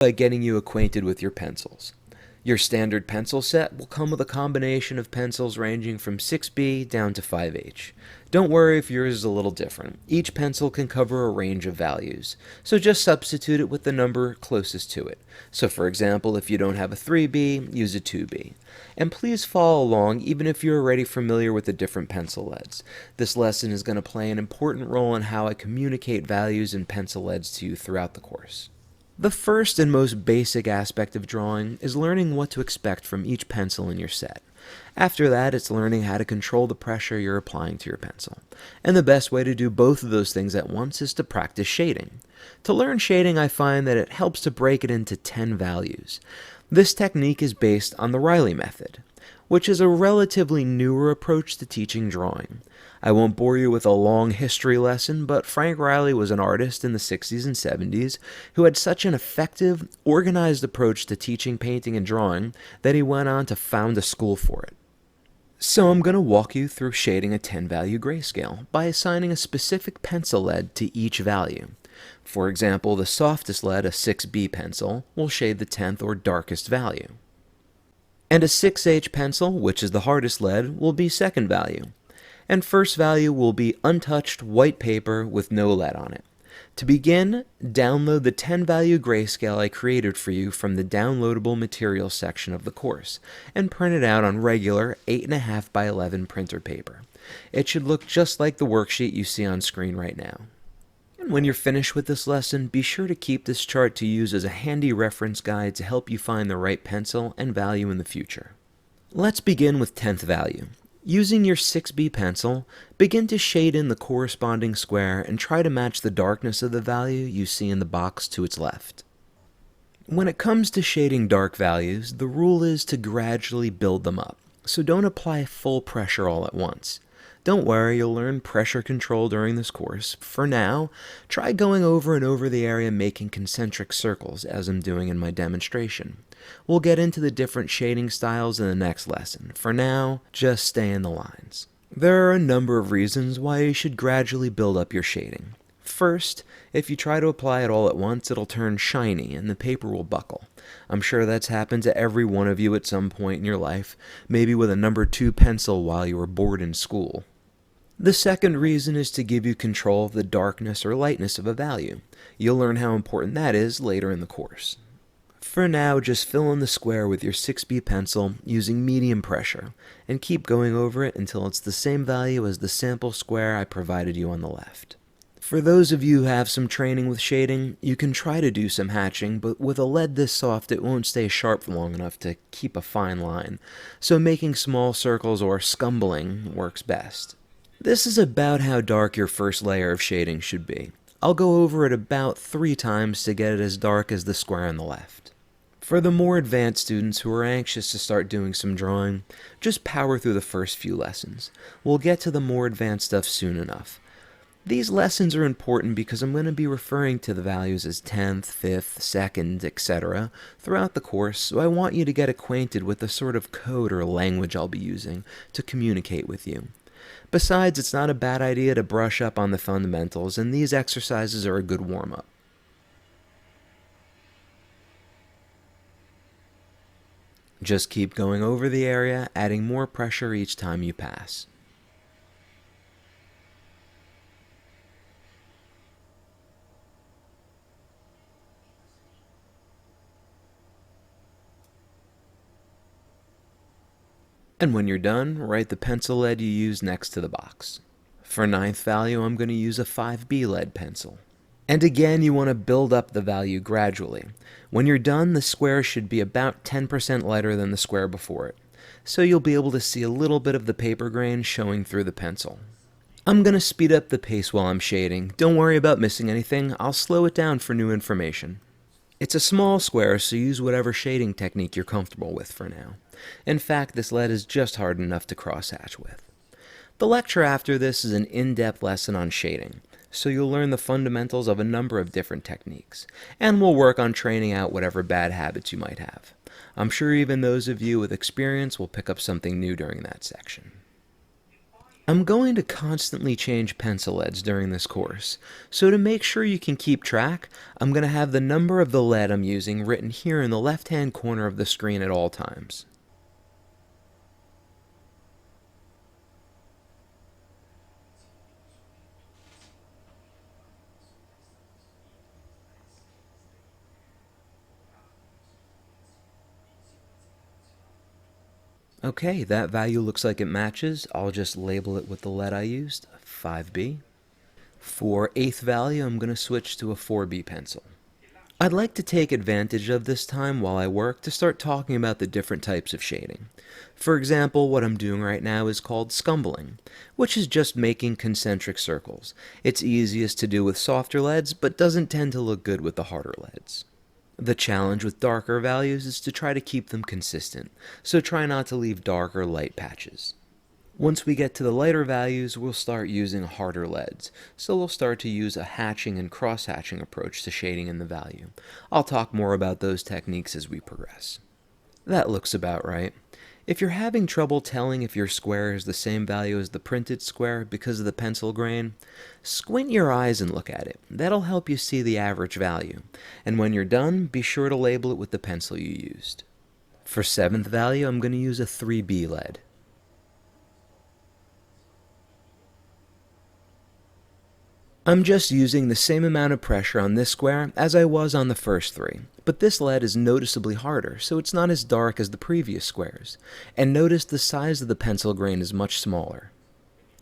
by getting you acquainted with your pencils. Your standard pencil set will come with a combination of pencils ranging from 6B down to 5H. Don't worry if yours is a little different. Each pencil can cover a range of values, so just substitute it with the number closest to it. So for example, if you don't have a 3B, use a 2B. And please follow along even if you're already familiar with the different pencil leads. This lesson is going to play an important role in how I communicate values in pencil leads to you throughout the course. The first and most basic aspect of drawing is learning what to expect from each pencil in your set. After that, it's learning how to control the pressure you're applying to your pencil. And the best way to do both of those things at once is to practice shading. To learn shading, I find that it helps to break it into 10 values. This technique is based on the Riley method, which is a relatively newer approach to teaching drawing. I won't bore you with a long history lesson, but Frank Riley was an artist in the 60s and 70s who had such an effective, organized approach to teaching painting and drawing that he went on to found a school for it. So I'm going to walk you through shading a 10-value grayscale by assigning a specific pencil lead to each value. For example, the softest lead, a 6B pencil, will shade the 10th or darkest value. And a 6H pencil, which is the hardest lead, will be second value. And first value will be untouched white paper with no lead on it. To begin, download the 10-value grayscale I created for you from the downloadable materials section of the course, and print it out on regular 8.5 by 11 printer paper. It should look just like the worksheet you see on screen right now. And when you're finished with this lesson, be sure to keep this chart to use as a handy reference guide to help you find the right pencil and value in the future. Let's begin with 10th value. Using your 6B pencil, begin to shade in the corresponding square and try to match the darkness of the value you see in the box to its left. When it comes to shading dark values, the rule is to gradually build them up, so don't apply full pressure all at once. Don't worry, you'll learn pressure control during this course. For now, try going over and over the area making concentric circles as I'm doing in my demonstration. We'll get into the different shading styles in the next lesson. For now, just stay in the lines. There are a number of reasons why you should gradually build up your shading. First, if you try to apply it all at once, it'll turn shiny and the paper will buckle. I'm sure that's happened to every one of you at some point in your life, maybe with a number 2 pencil while you were bored in school. The second reason is to give you control of the darkness or lightness of a value. You'll learn how important that is later in the course. For now, just fill in the square with your 6B pencil using medium pressure, and keep going over it until it's the same value as the sample square I provided you on the left. For those of you who have some training with shading, you can try to do some hatching, but with a lead this soft it won't stay sharp long enough to keep a fine line, so making small circles or scumbling works best. This is about how dark your first layer of shading should be. I'll go over it about 3 times to get it as dark as the square on the left. For the more advanced students who are anxious to start doing some drawing, just power through the first few lessons. We'll get to the more advanced stuff soon enough. These lessons are important because I'm going to be referring to the values as 10th, 5th, 2nd, etc. throughout the course, so I want you to get acquainted with the sort of code or language I'll be using to communicate with you. Besides, it's not a bad idea to brush up on the fundamentals, and these exercises are a good warm-up. Just keep going over the area, adding more pressure each time you pass. And when you're done, write the pencil lead you used next to the box. For 9th value, I'm going to use a 5B lead pencil. And again, you want to build up the value gradually. When you're done, the square should be about 10% lighter than the square before it, so you'll be able to see a little bit of the paper grain showing through the pencil. I'm going to speed up the pace while I'm shading. Don't worry about missing anything, I'll slow it down for new information. It's a small square, so use whatever shading technique you're comfortable with for now. In fact, this lead is just hard enough to crosshatch with. The lecture after this is an in-depth lesson on shading, so you'll learn the fundamentals of a number of different techniques, and we'll work on training out whatever bad habits you might have. I'm sure even those of you with experience will pick up something new during that section. I'm going to constantly change pencil leads during this course, so to make sure you can keep track, I'm going to have the number of the lead I'm using written here in the left-hand corner of the screen at all times. Okay, that value looks like it matches. I'll just label it with the lead I used, 5B. For eighth value, I'm going to switch to a 4B pencil. I'd like to take advantage of this time while I work to start talking about the different types of shading. For example, what I'm doing right now is called scumbling, which is just making concentric circles. It's easiest to do with softer leads, but doesn't tend to look good with the harder leads. The challenge with darker values is to try to keep them consistent, so try not to leave dark or light patches. Once we get to the lighter values, we'll start using harder leads, so we'll start to use a hatching and cross-hatching approach to shading in the value. I'll talk more about those techniques as we progress. That looks about right. If you're having trouble telling if your square is the same value as the printed square because of the pencil grain, squint your eyes and look at it. That'll help you see the average value. And when you're done, be sure to label it with the pencil you used. For seventh value, I'm going to use a 3B lead. I'm just using the same amount of pressure on this square as I was on the first three, but this lead is noticeably harder, so it's not as dark as the previous squares. And notice the size of the pencil grain is much smaller.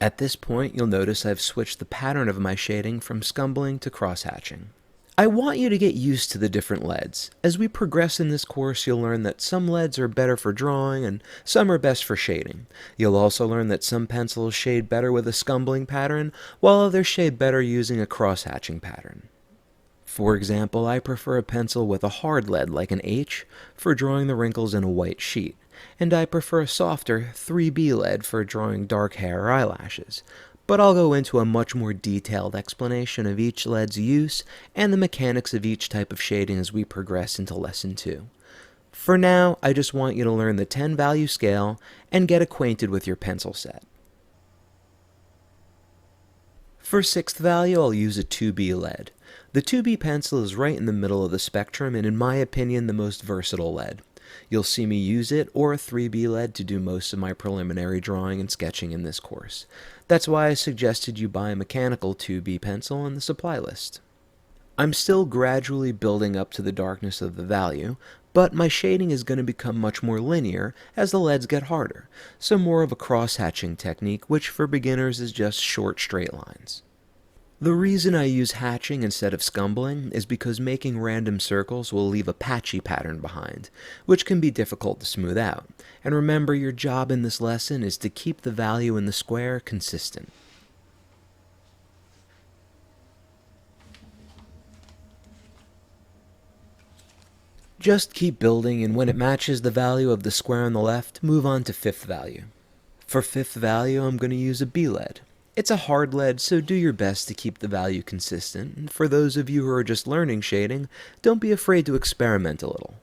At this point, you'll notice I've switched the pattern of my shading from scumbling to cross-hatching. I want you to get used to the different leads. As we progress in this course, you'll learn that some leads are better for drawing and some are best for shading. You'll also learn that some pencils shade better with a scumbling pattern, while others shade better using a cross-hatching pattern. For example, I prefer a pencil with a hard lead like an H for drawing the wrinkles in a white sheet, and I prefer a softer 3B lead for drawing dark hair or eyelashes. But I'll go into a much more detailed explanation of each lead's use and the mechanics of each type of shading as we progress into Lesson 2. For now, I just want you to learn the 10 value scale and get acquainted with your pencil set. For sixth value, I'll use a 2B lead. The 2B pencil is right in the middle of the spectrum and in my opinion the most versatile lead. You'll see me use it or a 3B lead to do most of my preliminary drawing and sketching in this course. That's why I suggested you buy a mechanical 2B pencil on the supply list. I'm still gradually building up to the darkness of the value, but my shading is going to become much more linear as the leads get harder, so more of a cross-hatching technique, which for beginners is just short straight lines. The reason I use hatching instead of scumbling is because making random circles will leave a patchy pattern behind, which can be difficult to smooth out. And remember, your job in this lesson is to keep the value in the square consistent. Just keep building, and when it matches the value of the square on the left, move on to fifth value. For fifth value, I'm going to use a B lead. It's a hard lead, so do your best to keep the value consistent. And for those of you who are just learning shading, don't be afraid to experiment a little.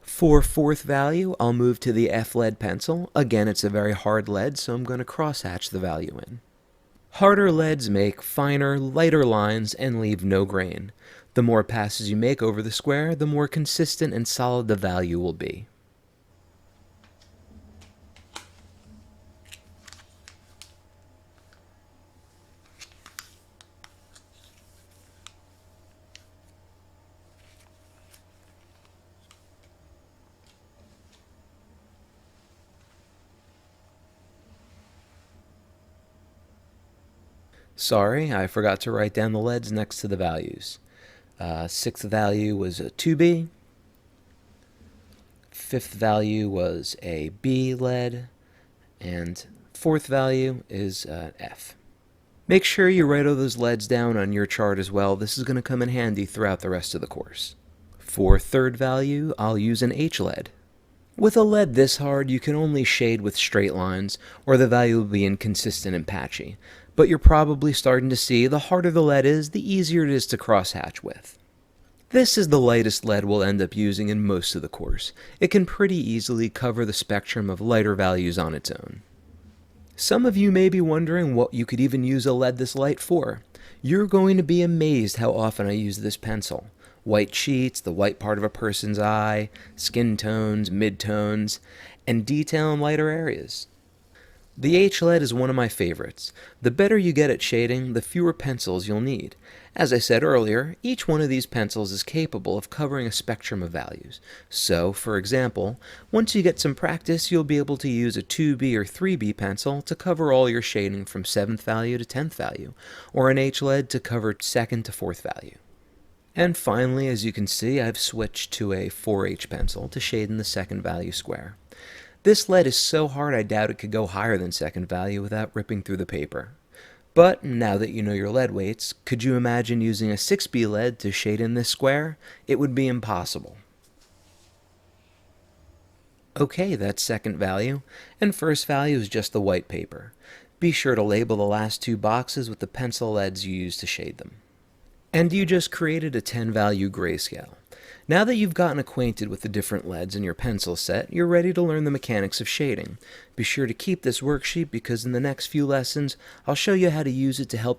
For fourth value, I'll move to the F lead pencil. Again, it's a very hard lead, so I'm going to cross-hatch the value in. Harder leads make finer, lighter lines and leave no grain. The more passes you make over the square, the more consistent and solid the value will be. Sorry, I forgot to write down the leads next to the values. Sixth value was a 2B. fifth value was a B lead, and fourth value is F. Make sure you write all those leads down on your chart as well. This is going to come in handy throughout the rest of the course. For third value, I'll use an H lead. With a lead this hard, you can only shade with straight lines, or the value will be inconsistent and patchy. But you're probably starting to see the harder the lead is, the easier it is to crosshatch with. This is the lightest lead we'll end up using in most of the course. It can pretty easily cover the spectrum of lighter values on its own. Some of you may be wondering what you could even use a lead this light for. You're going to be amazed how often I use this pencil. White sheets, the white part of a person's eye, skin tones, midtones, and detail in lighter areas. The H lead is one of my favorites. The better you get at shading, the fewer pencils you'll need. As I said earlier, each one of these pencils is capable of covering a spectrum of values. So, for example, once you get some practice, you'll be able to use a 2B or 3B pencil to cover all your shading from 7th value to 10th value, or an H lead to cover 2nd to 4th value. And finally, as you can see, I've switched to a 4H pencil to shade in the 2nd value square. This lead is so hard I doubt it could go higher than 2nd value without ripping through the paper. But now that you know your lead weights, could you imagine using a 6B lead to shade in this square? It would be impossible. Okay, that's 2nd value, and 1st value is just the white paper. Be sure to label the last 2 boxes with the pencil leads you use to shade them. And you just created a 10 value grayscale. Now that you've gotten acquainted with the different leads in your pencil set, you're ready to learn the mechanics of shading. Be sure to keep this worksheet because in the next few lessons, I'll show you how to use it to help you